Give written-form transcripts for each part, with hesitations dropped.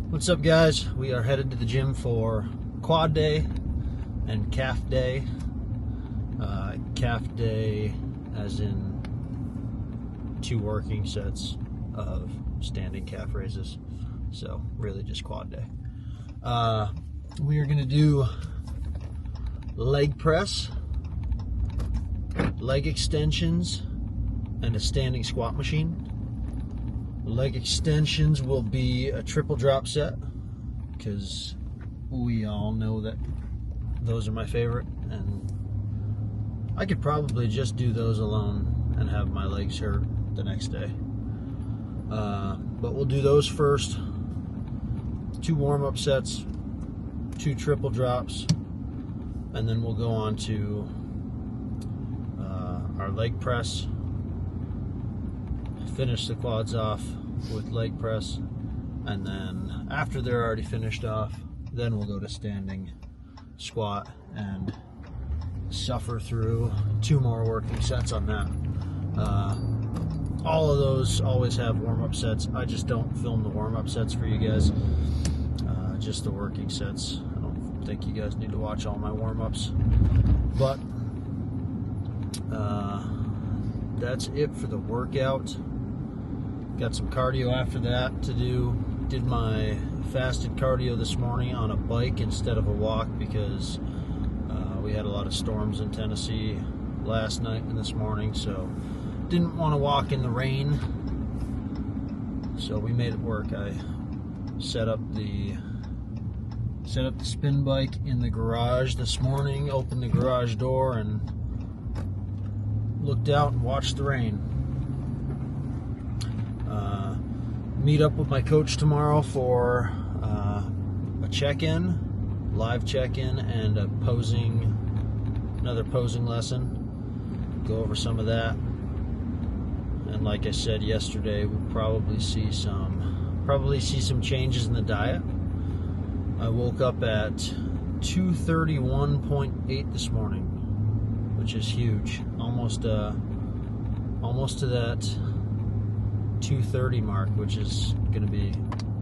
What's up, guys? We are headed to the gym for quad day and calf day. Calf day as in 2 working sets of standing calf raises. So really just quad day. We are going to do leg press, leg extensions, and a standing squat machine. Leg extensions will be a triple drop set because we all know that those are my favorite, and I could probably just do those alone and have my legs hurt the next day. But we'll do those first. 2 warm-up sets, 2 triple drops, and then we'll go on to our leg press. Finish the quads off with leg press, and then after they're already finished off, then we'll go to standing squat and suffer through 2 more working sets on that. All of those always have warm-up sets. I just don't film the warm-up sets for you guys, just the working sets. I don't think you guys need to watch all my warm-ups, but that's it for the workout. Got some cardio after that to do. Did my fasted cardio this morning on a bike instead of a walk because we had a lot of storms in Tennessee last night and this morning, so didn't want to walk in the rain, so we made it work. I set up the spin bike in the garage this morning, opened the garage door and looked out and watched the rain. Meet up with my coach tomorrow for a check-in, live check-in, and another posing lesson. Go over some of that. And like I said yesterday, we'll probably see some changes in the diet. I woke up at 231.8 this morning, which is huge. Almost to that 230 mark, which is going to be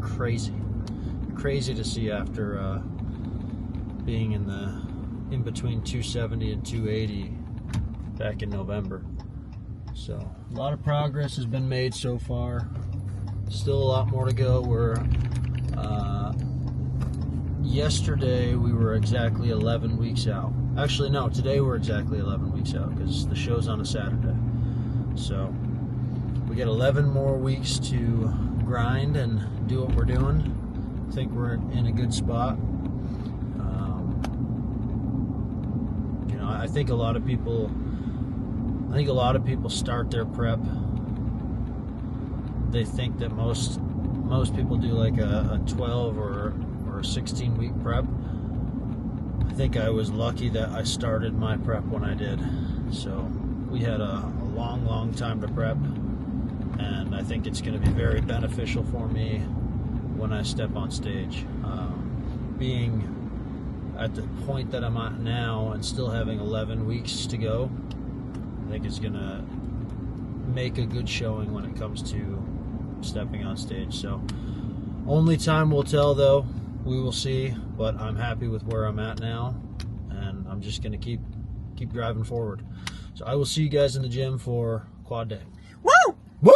crazy to see after being in between 270 and 280 back in November. So a lot of progress has been made so far. Still a lot more to go. Yesterday we were exactly 11 weeks out. Actually, no, today we're exactly 11 weeks out because the show's on a Saturday. So we got 11 more weeks to grind and do what we're doing. I think we're in a good spot. I think a lot of people start their prep. They think that most people do like a 12 or a 16 week prep. I think I was lucky that I started my prep when I did. So we had a long time to prep, and I think it's going to be very beneficial for me when I step on stage. Being at the point that I'm at now and still having 11 weeks to go, I think it's going to make a good showing when it comes to stepping on stage. So only time will tell, though. We will see, but I'm happy with where I'm at now, and I'm just going to keep driving forward. So I will see you guys in the gym for quad day. Woo! Woo!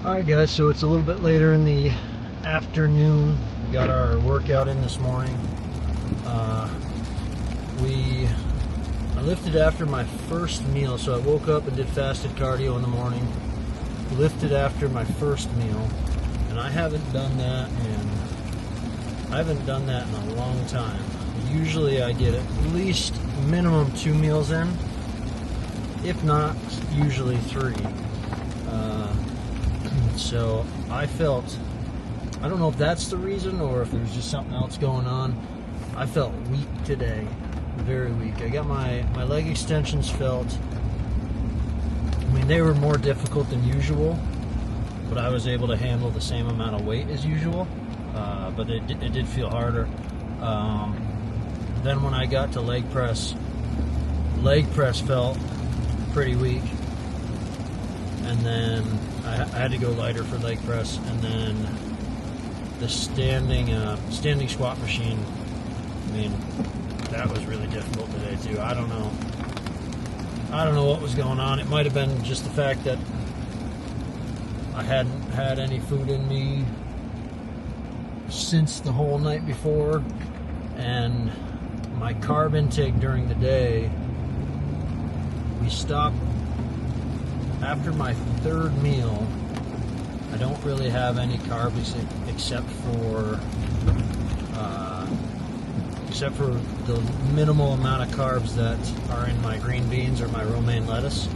Alright guys, so it's a little bit later in the afternoon. We got our workout in this morning. I lifted after my first meal, so I woke up and did fasted cardio in the morning. Lifted after my first meal, and I haven't done that in a long time. Usually I get at least minimum 2 meals in, if not usually 3. So I felt, I don't know if that's the reason or if there's just something else going on, I felt weak today, very weak. I got my leg extensions felt, I mean, they were more difficult than usual, but I was able to handle the same amount of weight as usual, but it did feel harder. Then when I got to leg press felt pretty weak, and then I had to go lighter for leg press, and then the standing squat machine, I mean, that was really difficult today too. I don't know what was going on. It might have been just the fact that I hadn't had any food in me since the whole night before, and my carb intake during the day, we stopped after my third meal. I don't really have any carbs except for the minimal amount of carbs that are in my green beans or my romaine lettuce.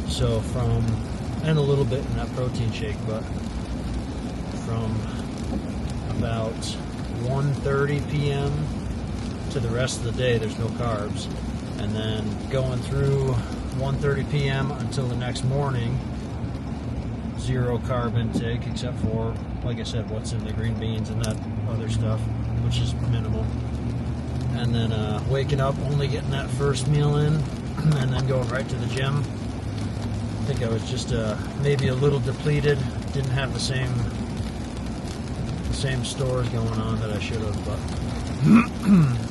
So and a little bit in that protein shake, but from about 1:30 p.m. to the rest of the day, there's no carbs. And then going through 1:30 p.m. until the next morning, 0 carb intake except for, like I said, what's in the green beans and that other stuff, which is minimal. And then waking up, only getting that first meal in, and then going right to the gym. I think I was just maybe a little depleted, didn't have the same stores going on that I should have, but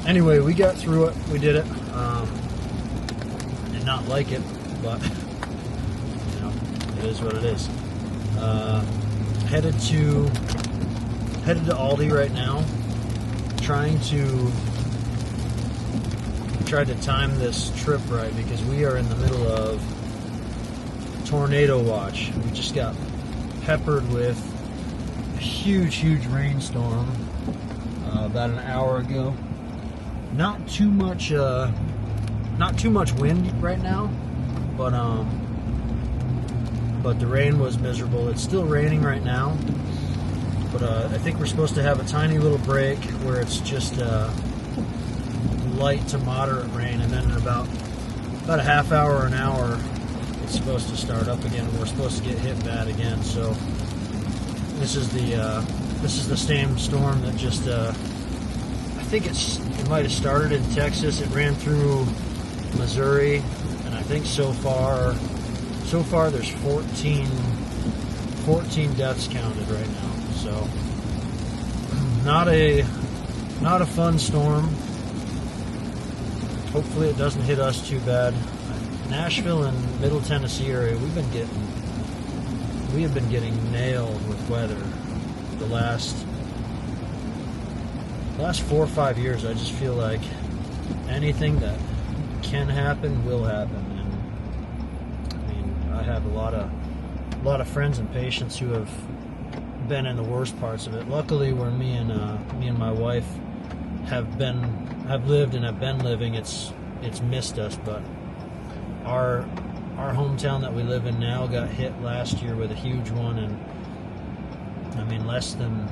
anyway, we got through it, we did it. Did not like it, but you know, it is what it is. Headed to Aldi right now, trying to time this trip right, because we are in the middle of tornado watch. We just got peppered with a huge rainstorm about an hour ago. Not too much wind right now, but the rain was miserable. It's still raining right now, but I think we're supposed to have a tiny little break where it's just light to moderate rain, and then in about a half hour or an hour, it's supposed to start up again, and we're supposed to get hit bad again. So this is the same storm that just I think it might have started in Texas. It ran through Missouri, and I think so far there's 14 deaths counted right now. So not a fun storm. Hopefully it doesn't hit us too bad. Nashville and Middle Tennessee area, we have been getting nailed with weather the last 4 or 5 years. I just feel like anything that can happen will happen. And I mean, I have a lot of friends and patients who have been in the worst parts of it. Luckily, where me and my wife have lived and have been living, it's missed us, but our hometown that we live in now got hit last year with a huge one, and I mean less than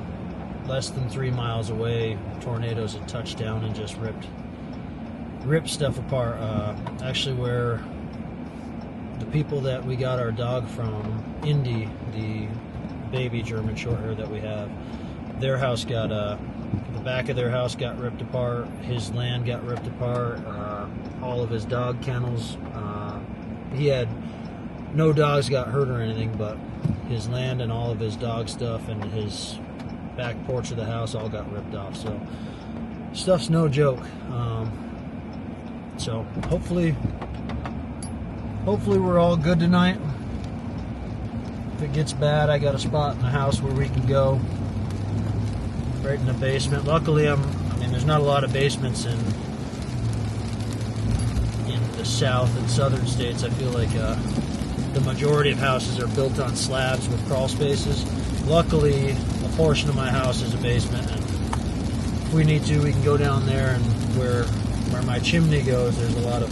3 miles away, tornadoes had touched down and just ripped stuff apart. Actually, where the people that we got our dog from, Indy, the baby German Shorthair that we have, their house got the back of their house got ripped apart. His land got ripped apart. All of his dog kennels. He had no dogs got hurt or anything, but his land and all of his dog stuff and his back porch of the house all got ripped off. So stuff's no joke. So hopefully we're all good tonight. If it gets bad, I got a spot in the house where we can go, right in the basement. Luckily, there's not a lot of basements in the south and southern states. I feel like the majority of houses are built on slabs with crawl spaces. Luckily, a portion of my house is a basement, and if we need to, we can go down there, and where my chimney goes, there's a lot of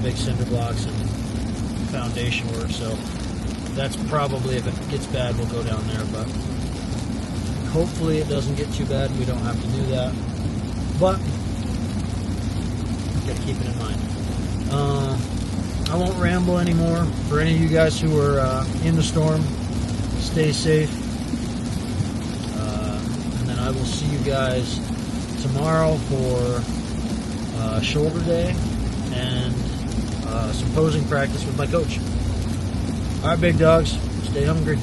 big cinder blocks and foundation work. So that's probably, if it gets bad, we'll go down there. But hopefully it doesn't get too bad and we don't have to do that. But gotta keep it in mind. I won't ramble anymore. For any of you guys who are in the storm, stay safe. And then I will see you guys tomorrow for shoulder day and some posing practice with my coach. All right, big dogs, stay hungry.